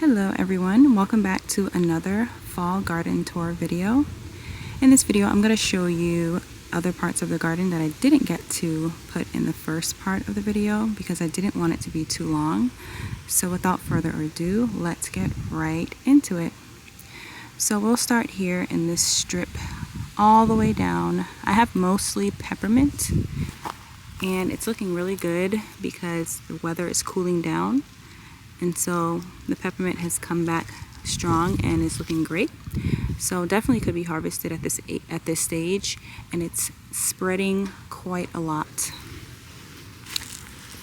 Hello everyone, welcome back to another fall garden tour video. In this video I'm going to show you other parts of the garden that I didn't get to put in the first part of the video because I didn't want it to be too long. So without further ado, let's get right into it. So we'll start here in this strip all the way down. I have mostly peppermint and it's looking really good because the weather is cooling down. And so the peppermint has come back strong and is looking great. So definitely could be harvested at this stage, and it's spreading quite a lot.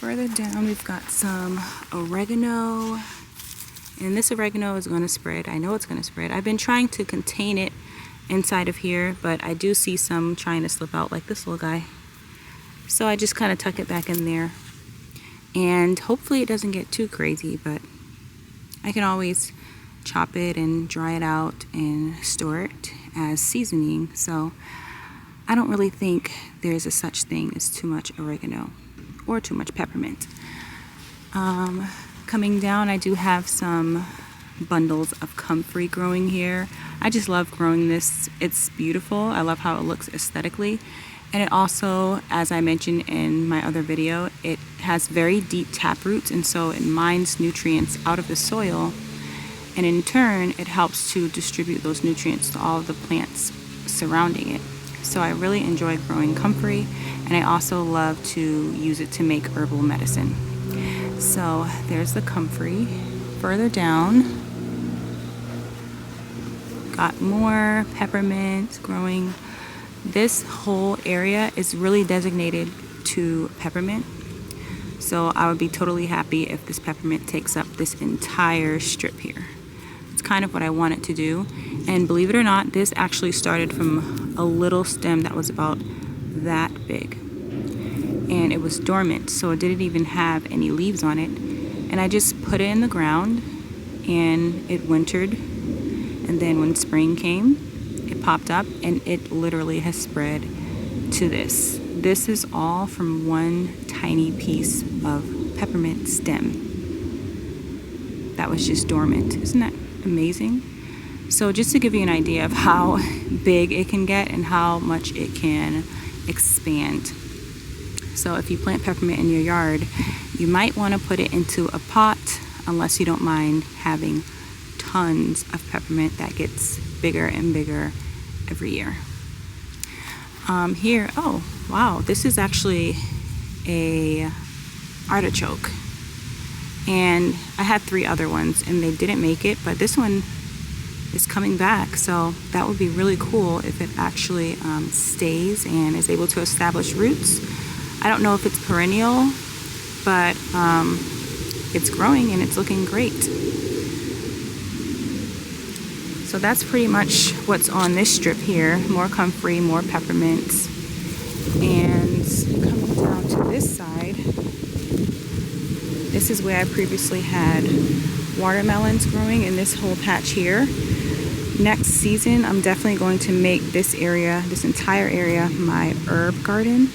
Further down we've got some oregano, and this oregano is going to spread. I know it's going to spread. I've been trying to contain it inside of here, but I do see some trying to slip out like this little guy. So I just kind of tuck it back in there. And hopefully it doesn't get too crazy, but I can always chop it and dry it out and store it as seasoning. So I don't really think there's a such thing as too much oregano or too much peppermint. Coming down, I do have some bundles of comfrey growing here. I just love growing this. It's beautiful. I love how it looks aesthetically. And it also, as I mentioned in my other video, it has very deep tap roots, and so it mines nutrients out of the soil, and in turn it helps to distribute those nutrients to all of the plants surrounding it. So I really enjoy growing comfrey, and I also love to use it to make herbal medicine. So there's the comfrey. Further down, got more peppermint growing. This whole area is really designated to peppermint, so I would be totally happy if this peppermint takes up this entire strip here. It's kind of what I want it to do, and believe it or not, this actually started from a little stem that was about that big, and it was dormant, so it didn't even have any leaves on it, and I just put it in the ground and it wintered, and then when spring came, it popped up and it literally has spread to this. This is all from one tiny piece of peppermint stem that was just dormant. Isn't that amazing? So just to give you an idea of how big it can get and how much it can expand. So if you plant peppermint in your yard, you might want to put it into a pot unless you don't mind having tons of peppermint that gets bigger and bigger every year. Here, oh wow, this is actually a artichoke, and I had 3 other ones and they didn't make it, but this one is coming back, so that would be really cool if it actually stays and is able to establish roots. I don't know if it's perennial, but it's growing and it's looking great. So that's pretty much what's on this strip here. More comfrey, more peppermints. And coming down to this side, this is where I previously had watermelons growing in this whole patch here. Next season, I'm definitely going to make this area, this entire area, my herb garden.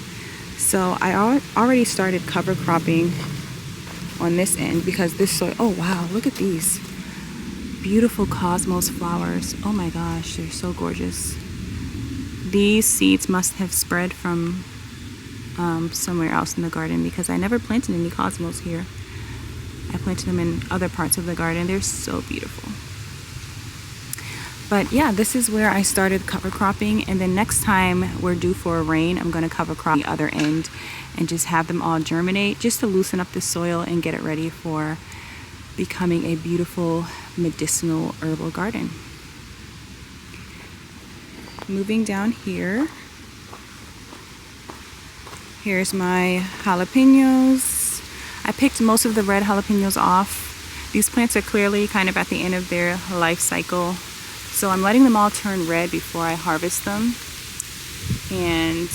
So I already started cover cropping on this end because this soil, oh wow, look at these. Beautiful cosmos flowers. Oh my gosh, they're so gorgeous. These seeds must have spread from somewhere else in the garden because I never planted any cosmos here. I planted them in other parts of the garden. They're so beautiful. But yeah, this is where I started cover cropping, and then next time we're due for a rain, I'm going to cover crop the other end and just have them all germinate just to loosen up the soil and get it ready for becoming a beautiful medicinal herbal garden. Moving down here, here's my jalapenos. I picked most of the red jalapenos off. These plants are clearly kind of at the end of their life cycle, so I'm letting them all turn red before I harvest them, and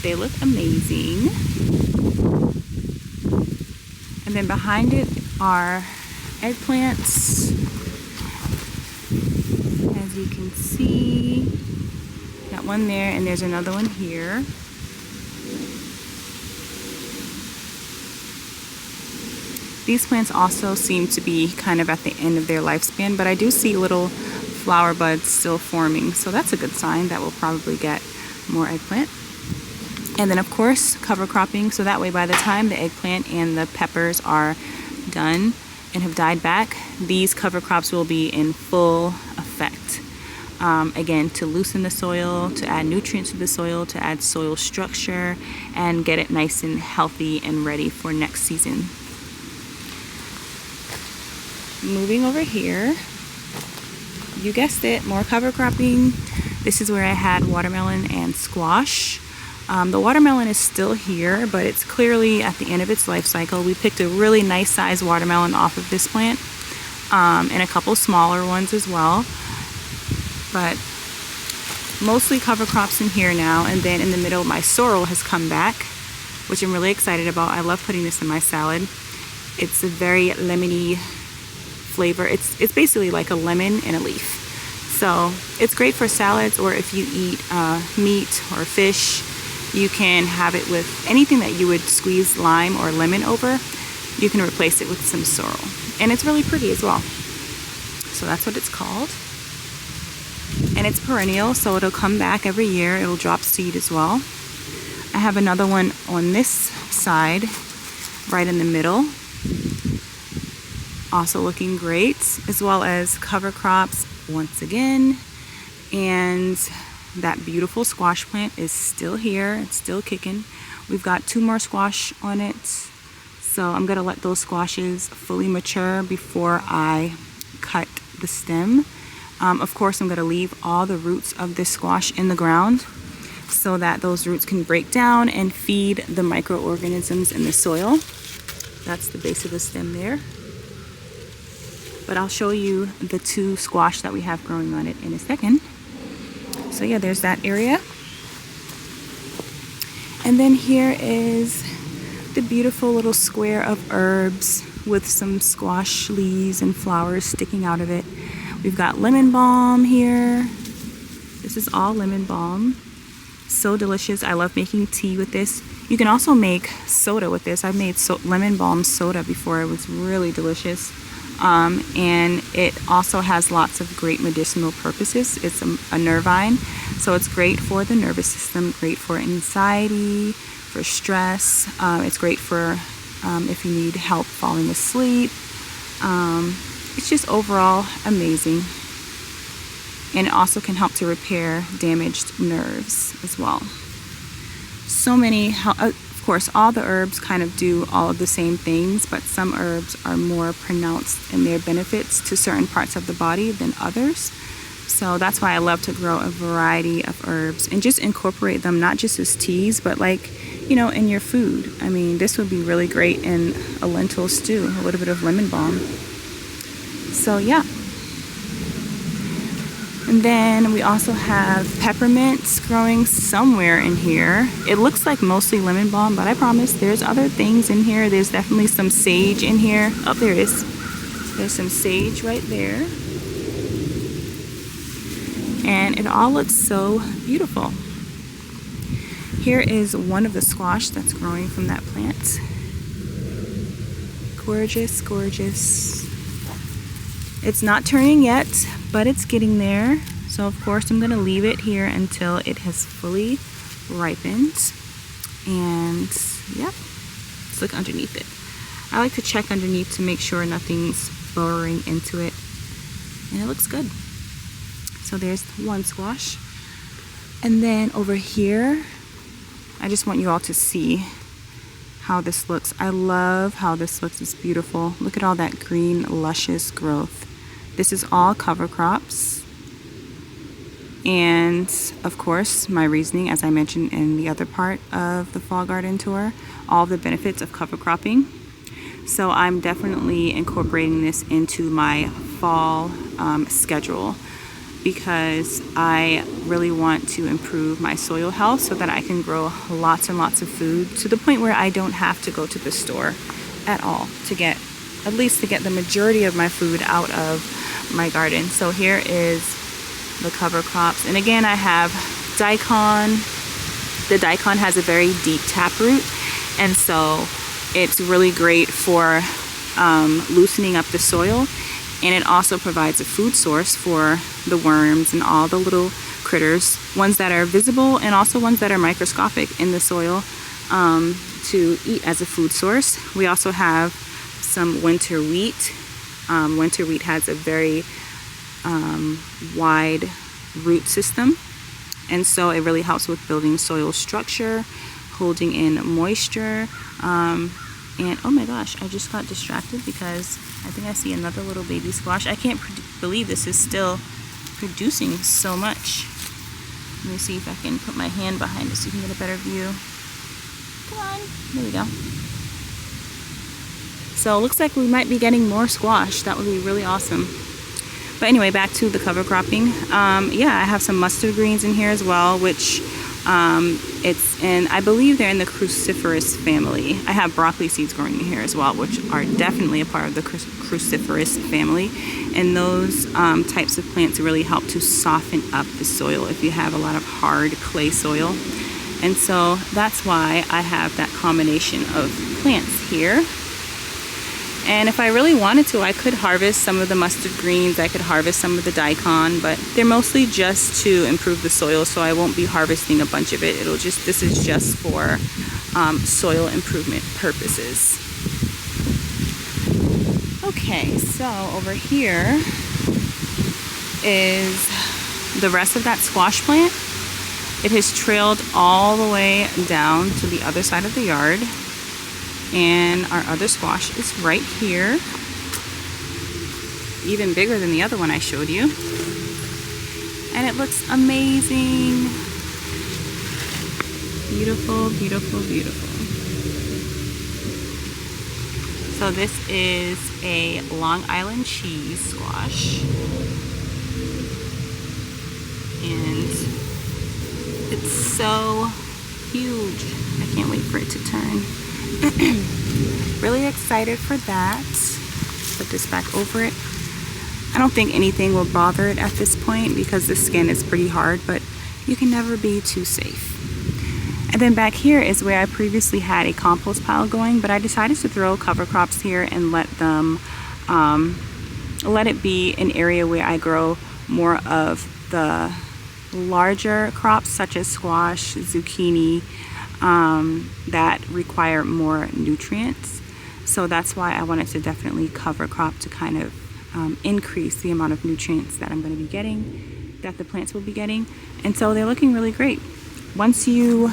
they look amazing. And then behind it are eggplants. As you can see, got one there and there's another one here. These plants also seem to be kind of at the end of their lifespan, but I do see little flower buds still forming, so that's a good sign that we'll probably get more eggplant. And then of course cover cropping, so that way by the time the eggplant and the peppers are done and have died back, these cover crops will be in full effect. Again, to loosen the soil, to add nutrients to the soil, to add soil structure, and get it nice and healthy and ready for next season. Moving over here, you guessed it, more cover cropping. This is where I had watermelon and squash. The watermelon is still here, but it's clearly at the end of its life cycle. We picked a really nice sized watermelon off of this plant, and a couple smaller ones as well. But mostly cover crops in here now. And then in the middle, my sorrel has come back, which I'm really excited about. I love putting this in my salad. It's a very lemony flavor. It's basically like a lemon in a leaf. So it's great for salads, or if you eat meat or fish, you can have it with anything that you would squeeze lime or lemon over. You can replace it with some sorrel. And it's really pretty as well. So that's what it's called. And it's perennial, so it'll come back every year. It'll drop seed as well. I have another one on this side, right in the middle. Also looking great, as well as cover crops once again. And that beautiful squash plant is still here. It's still kicking. We've got 2 more squash on it. So I'm gonna let those squashes fully mature before I cut the stem. Of course, I'm gonna leave all the roots of this squash in the ground so that those roots can break down and feed the microorganisms in the soil. That's the base of the stem there. But I'll show you the 2 squash that we have growing on it in a second. So yeah, there's that area. And then here is the beautiful little square of herbs with some squash leaves and flowers sticking out of it. We've got lemon balm here. This is all lemon balm. So delicious. I love making tea with this. You can also make soda with this. I've made lemon balm soda before. It was really delicious. And it also has lots of great medicinal purposes. It's a nervine, so it's great for the nervous system, great for anxiety, for stress. It's great for if you need help falling asleep. It's just overall amazing. And it also can help to repair damaged nerves as well. So many, of course, all the herbs kind of do all of the same things, but some herbs are more pronounced in their benefits to certain parts of the body than others. So that's why I love to grow a variety of herbs and just incorporate them, not just as teas, but like, you know, in your food. I mean, this would be really great in a lentil stew, a little bit of lemon balm. So yeah. And then we also have peppermints growing somewhere in here. It looks like mostly lemon balm, but I promise there's other things in here. There's definitely some sage in here. Oh, there it is. There's some sage right there. And it all looks so beautiful. Here is one of the squash that's growing from that plant. Gorgeous, gorgeous. It's not turning yet, but it's getting there. So of course I'm gonna leave it here until it has fully ripened. And yeah, let's look underneath it. I like to check underneath to make sure nothing's burrowing into it. And it looks good. So there's one squash. And then over here, I just want you all to see how this looks. I love how this looks. It's beautiful. Look at all that green, luscious growth. This is all cover crops. And of course, my reasoning, as I mentioned in the other part of the fall garden tour, all the benefits of cover cropping. So I'm definitely incorporating this into my fall schedule, because I really want to improve my soil health so that I can grow lots and lots of food to the point where I don't have to go to the store at all to get, at least to get the majority of my food out of my garden. So here is the cover crops. And again, I have daikon. The daikon has a very deep taproot, and so it's really great for loosening up the soil, and it also provides a food source for the worms and all the little critters, ones that are visible and also ones that are microscopic in the soil, to eat as a food source. We also have some winter wheat. Winter wheat has a very wide root system, and so it really helps with building soil structure, holding in moisture. And oh my gosh, I just got distracted because I think I see another little baby squash. I can't believe this is still producing so much. Let me see if I can put my hand behind it so you can get a better view. Come on, there we go. So it looks like we might be getting more squash. That would be really awesome. But anyway, back to the cover cropping. Yeah, I have some mustard greens in here as well, which it's in, I believe they're in the cruciferous family. I have broccoli seeds growing in here as well, which are definitely a part of the cruciferous family. And those types of plants really help to soften up the soil if you have a lot of hard clay soil. And so that's why I have that combination of plants here. And if I really wanted to, I could harvest some of the mustard greens, I could harvest some of the daikon, but they're mostly just to improve the soil, so I won't be harvesting a bunch of it. This is just for soil improvement purposes. Okay, so over here is the rest of that squash plant. It has trailed all the way down to the other side of the yard. And our other squash is right here, even bigger than the other one I showed you, and it looks amazing. Beautiful, beautiful, beautiful. So this is a Long Island cheese squash, and it's so huge. I can't wait for it to turn. Really excited for that. Put this back over it. I don't think anything will bother it at this point because the skin is pretty hard, but you can never be too safe. And then back here is where I previously had a compost pile going, but I decided to throw cover crops here and let it be an area where I grow more of the larger crops such as squash, zucchini, that require more nutrients. So that's why I wanted to definitely cover crop to kind of increase the amount of nutrients that I'm going to be getting, that the plants will be getting. And so they're looking really great. Once you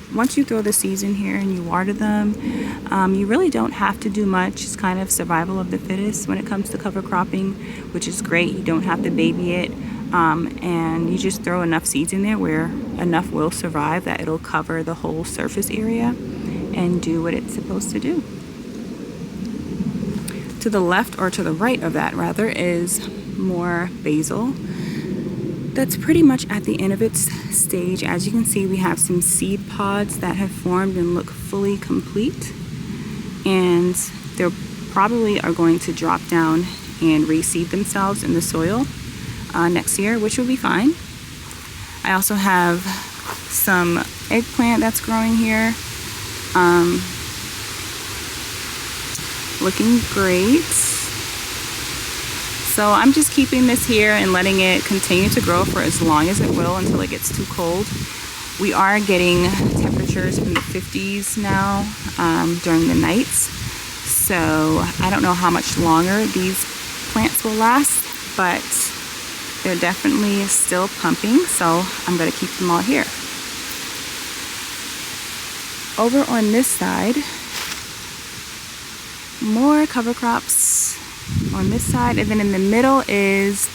throw the seeds in here and you water them, you really don't have to do much. It's kind of survival of the fittest when it comes to cover cropping, which is great. You don't have to baby it. And you just throw enough seeds in there where enough will survive that it'll cover the whole surface area and do what it's supposed to do. To the left, or to the right of that rather, is more basil. That's pretty much at the end of its stage. As you can see, we have some seed pods that have formed and look fully complete, and they probably are going to drop down and reseed themselves in the soil next year, which will be fine. I also have some eggplant that's growing here, looking great. So I'm just keeping this here and letting it continue to grow for as long as it will until it gets too cold. We are getting temperatures in the 50s now during the nights, so I don't know how much longer these plants will last, but they're definitely still pumping, so I'm going to keep them all here. Over on this side, more cover crops on this side, and then in the middle is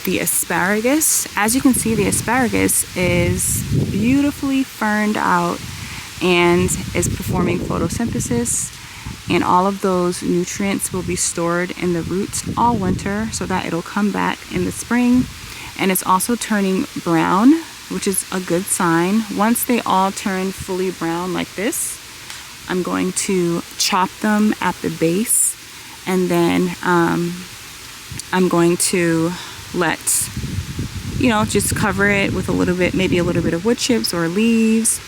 the asparagus. As you can see, the asparagus is beautifully ferned out and is performing photosynthesis, and all of those nutrients will be stored in the roots all winter so that it'll come back in the spring. And it's also turning brown, which is a good sign. Once they all turn fully brown like this, I'm going to chop them at the base, and then I'm going to just cover it with a little bit, maybe a little bit of wood chips or leaves,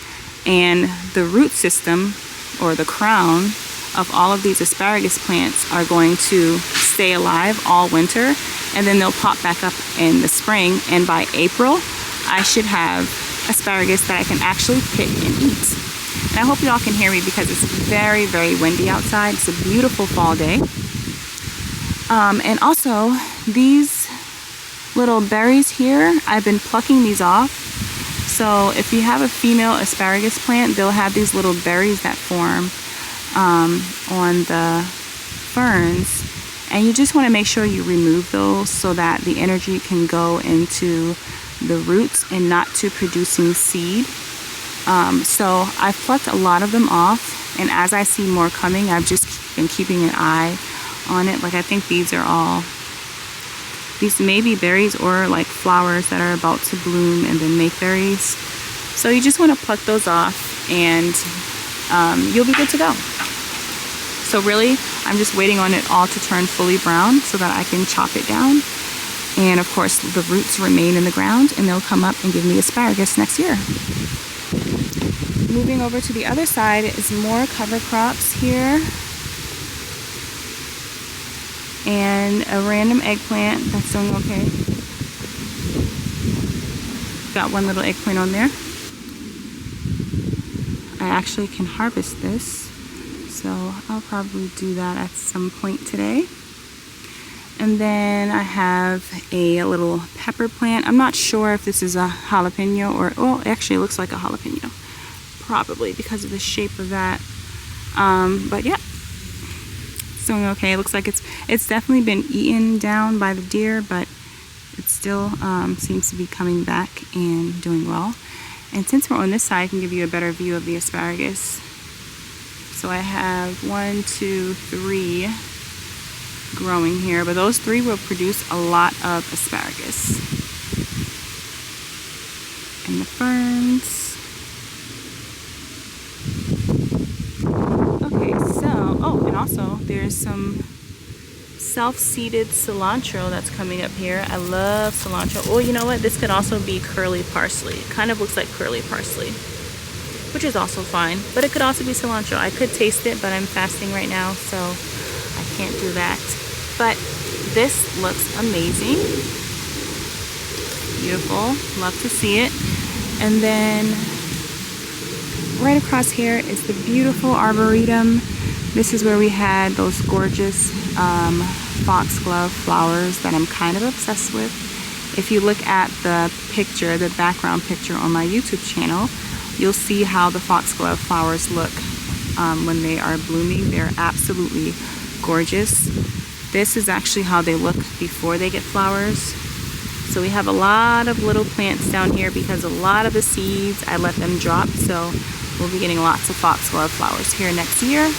and the root system, or the crown, of all of these asparagus plants are going to stay alive all winter, and then they'll pop back up in the spring, and by April I should have asparagus that I can actually pick and eat. And I hope you all can hear me because it's very, very windy outside. It's a beautiful fall day. And also, these little berries here, I've been plucking these off. So if you have a female asparagus plant, they'll have these little berries that form on the ferns. And you just want to make sure you remove those so that the energy can go into the roots and not to producing seed. So I've plucked a lot of them off, and as I see more coming, I've just been keeping an eye on it. Like, I think these may be berries or like flowers that are about to bloom and then make berries. So you just want to pluck those off, and you'll be good to go. So really, I'm just waiting on it all to turn fully brown so that I can chop it down. And of course, the roots remain in the ground, and they'll come up and give me asparagus next year. Moving over to the other side is more cover crops here. And a random eggplant that's doing okay. Got one little eggplant on there. I actually can harvest this, so I'll probably do that at some point today. And then I have a little pepper plant. I'm not sure if this is a jalapeno or, well, actually it looks like a jalapeno. Probably because of the shape of that. But yeah, it's doing okay. It looks like it's definitely been eaten down by the deer, but it still seems to be coming back and doing well. And since we're on this side, I can give you a better view of the asparagus. So I have 1, 2, 3 growing here, but those 3 will produce a lot of asparagus. And the ferns. And also there's some self-seeded cilantro that's coming up here. I love cilantro. Oh, you know what? This could also be curly parsley. It kind of looks like curly parsley, which is also fine. But it could also be cilantro. I could taste it, but I'm fasting right now, so I can't do that. But this looks amazing. Beautiful. Love to see it. And then right across here is the beautiful arboretum. This is where we had those gorgeous foxglove flowers that I'm kind of obsessed with. If you look at the picture, the background picture on my YouTube channel, you'll see how the foxglove flowers look when they are blooming. They're absolutely gorgeous. This is actually how they look before they get flowers. So we have a lot of little plants down here because a lot of the seeds, I let them drop. So we'll be getting lots of foxglove flowers here next year.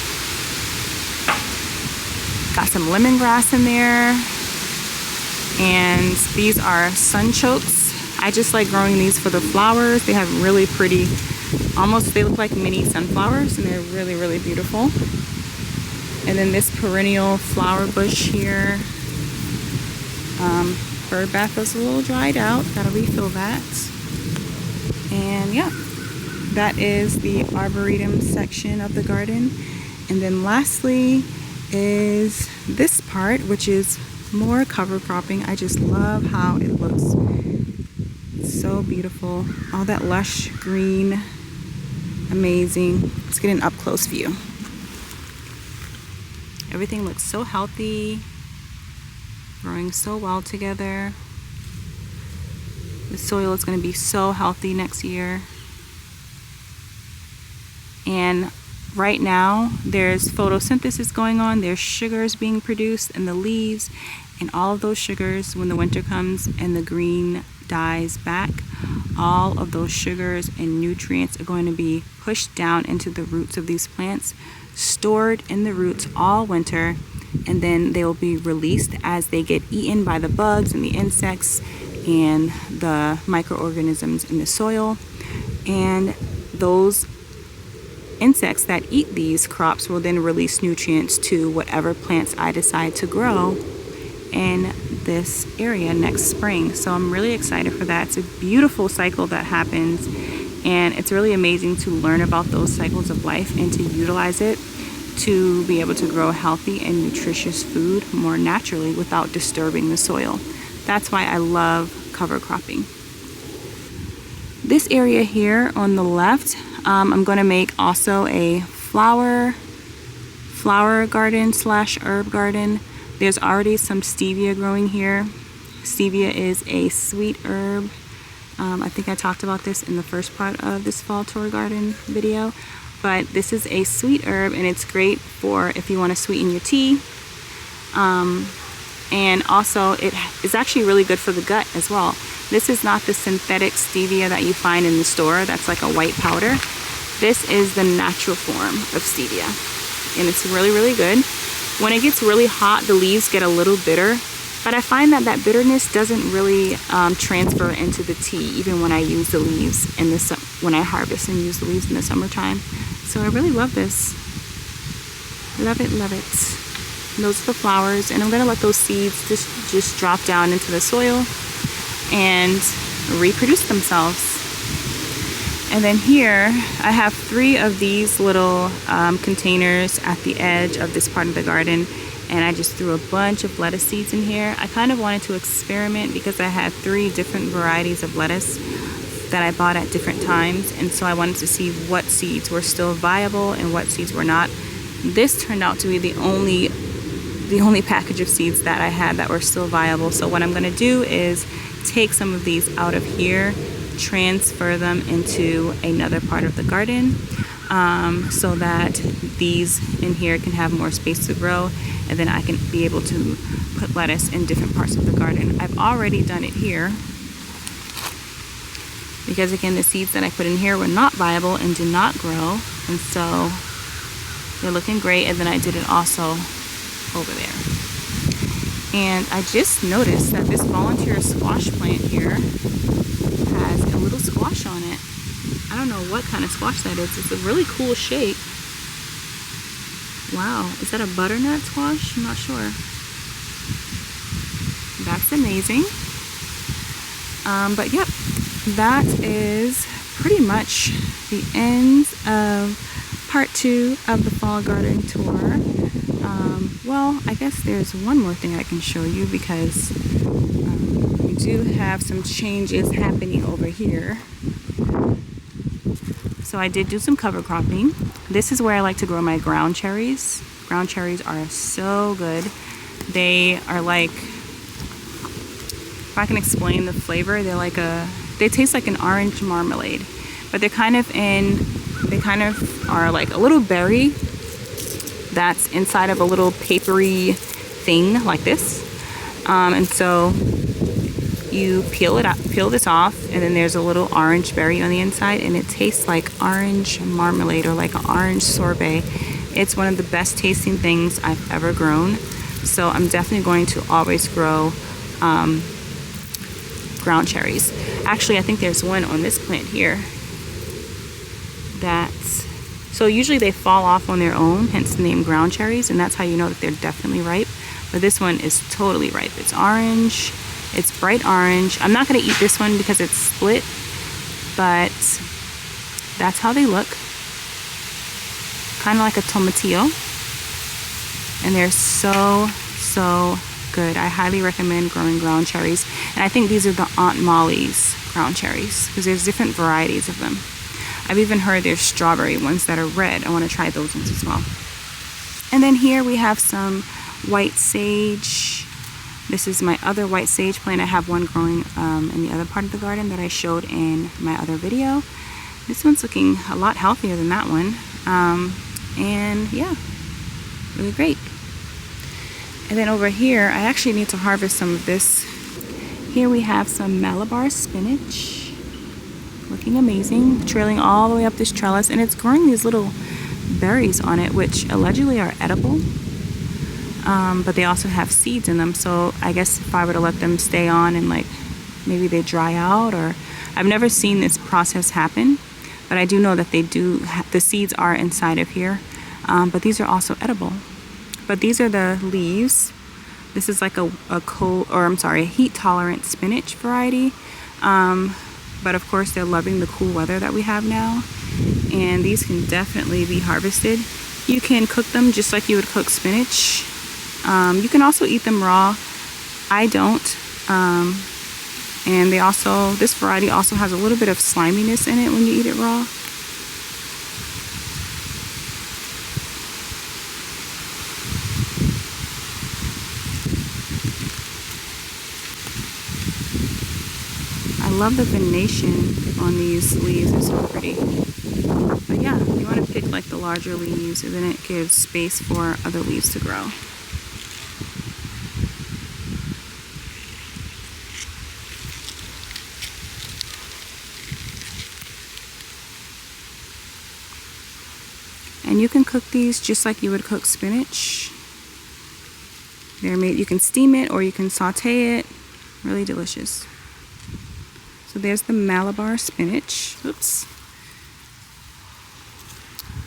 Got some lemongrass in there, and these are sunchokes. I just like growing these for the flowers. They have really pretty, they look like mini sunflowers, and they're really, really beautiful. And then this perennial flower bush here, bird bath is a little dried out, gotta refill that. And yeah, that is the arboretum section of the garden. And then lastly is this part, which is more cover cropping. I just love how it looks. It's so beautiful. All that lush green. Amazing. Let's get an up close view. Everything looks so healthy, growing so well together. The soil is going to be so healthy next year. And right now, there's photosynthesis going on. There's sugars being produced in the leaves, and all of those sugars, when the winter comes and the green dies back, all of those sugars and nutrients are going to be pushed down into the roots of these plants, stored in the roots all winter, and then they will be released as they get eaten by the bugs and the insects and the microorganisms in the soil. And those insects that eat these crops will then release nutrients to whatever plants I decide to grow in this area next spring. So I'm really excited for that. It's a beautiful cycle that happens, and it's really amazing to learn about those cycles of life and to utilize it. to be able to grow healthy and nutritious food more naturally without disturbing the soil. That's why I love cover cropping. This area here on the left, I'm going to make also a flower garden / herb garden. There's already some stevia growing here. Stevia is a sweet herb. I think I talked about this in the first part of this fall tour garden video, but this is a sweet herb and it's great for if you want to sweeten your tea. And also it is actually really good for the gut as well. This is not the synthetic stevia that you find in the store. That's like a white powder. This is the natural form of stevia, and it's really, really good. When it gets really hot, the leaves get a little bitter, but I find that that bitterness doesn't really transfer into the tea, even when I use the leaves in the when I harvest and use the leaves in the summertime. So I really love this. Love it, love it. And those are the flowers, and I'm gonna let those seeds just drop down into the soil and reproduce themselves. And then here I have 3 of these little containers at the edge of this part of the garden, and I just threw a bunch of lettuce seeds in here. I kind of wanted to experiment because I had 3 different varieties of lettuce that I bought at different times, and so I wanted to see what seeds were still viable and what seeds were not. This turned out to be the only package of seeds that I had that were still viable. So what I'm going to do is take some of these out of here, transfer them into another part of the garden, so that these in here can have more space to grow, and then I can be able to put lettuce in different parts of the garden. I've already done it here because again the seeds that I put in here were not viable and did not grow, and so they're looking great. And then I did it also over there. And I just noticed that this volunteer squash plant here has a little squash on it. I don't know what kind of squash that is. It's a really cool shape. Wow, is that a butternut squash? I'm not sure. That's amazing. But yep, that is pretty much the end of part 2 of the fall garden tour. Well, I guess there's one more thing I can show you because we do have some changes happening over here. So I did do some cover cropping. This is where I like to grow my ground cherries. Ground cherries are so good. They are like, if I can explain the flavor, they taste like an orange marmalade, but they kind of are like a little berry that's inside of a little papery thing like this. And so you peel this off, and then there's a little orange berry on the inside, and it tastes like orange marmalade or like an orange sorbet. It's one of the best tasting things I've ever grown. So I'm definitely going to always grow ground cherries. Actually, I think there's one on this plant here so usually they fall off on their own, hence the name ground cherries, and that's how you know that they're definitely ripe. But this one is totally ripe. It's orange, it's bright orange. I'm not going to eat this one because it's split, but that's how they look. Kind of like a tomatillo, and they're so good. I highly recommend growing ground cherries, and I think these are the Aunt Molly's ground cherries because there's different varieties of them. I've even heard there's strawberry ones that are red. I want to try those ones as well. And then here we have some white sage. This is my other white sage plant. I have one growing in the other part of the garden that I showed in my other video. This one's looking a lot healthier than that one. And yeah, really great. And then over here, I actually need to harvest some of this. Here we have some Malabar spinach. Looking amazing, trailing all the way up this trellis, and it's growing these little berries on it, which allegedly are edible, but they also have seeds in them. So I guess if I were to let them stay on and like maybe they dry out, or I've never seen this process happen, but I do know that they do. The seeds are inside of here, but these are also edible. But these are the leaves. This is like a heat tolerant spinach variety. But of course they're loving the cool weather that we have now, and these can definitely be harvested. You can cook them just like you would cook spinach. You can also eat them raw. I don't. And this variety also has a little bit of sliminess in it when you eat it raw. I love the venation on these leaves, it's so pretty. But yeah, you want to pick like the larger leaves, and then it gives space for other leaves to grow. And you can cook these just like you would cook spinach. They're made, you can steam it or you can saute it. Really delicious. So there's the Malabar spinach. Oops.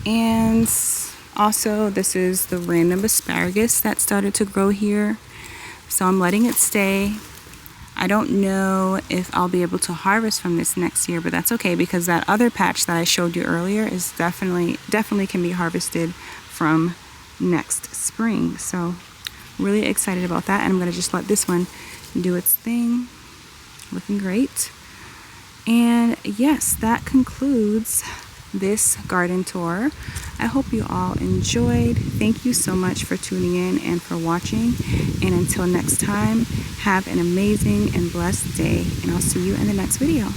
And also this is the random asparagus that started to grow here. So I'm letting it stay. I don't know if I'll be able to harvest from this next year, but that's okay because that other patch that I showed you earlier is definitely can be harvested from next spring. So really excited about that, and I'm going to just let this one do its thing. Looking great. And yes, that concludes this garden tour. I hope you all enjoyed. Thank you so much for tuning in and for watching. And until next time, have an amazing and blessed day, and I'll see you in the next video.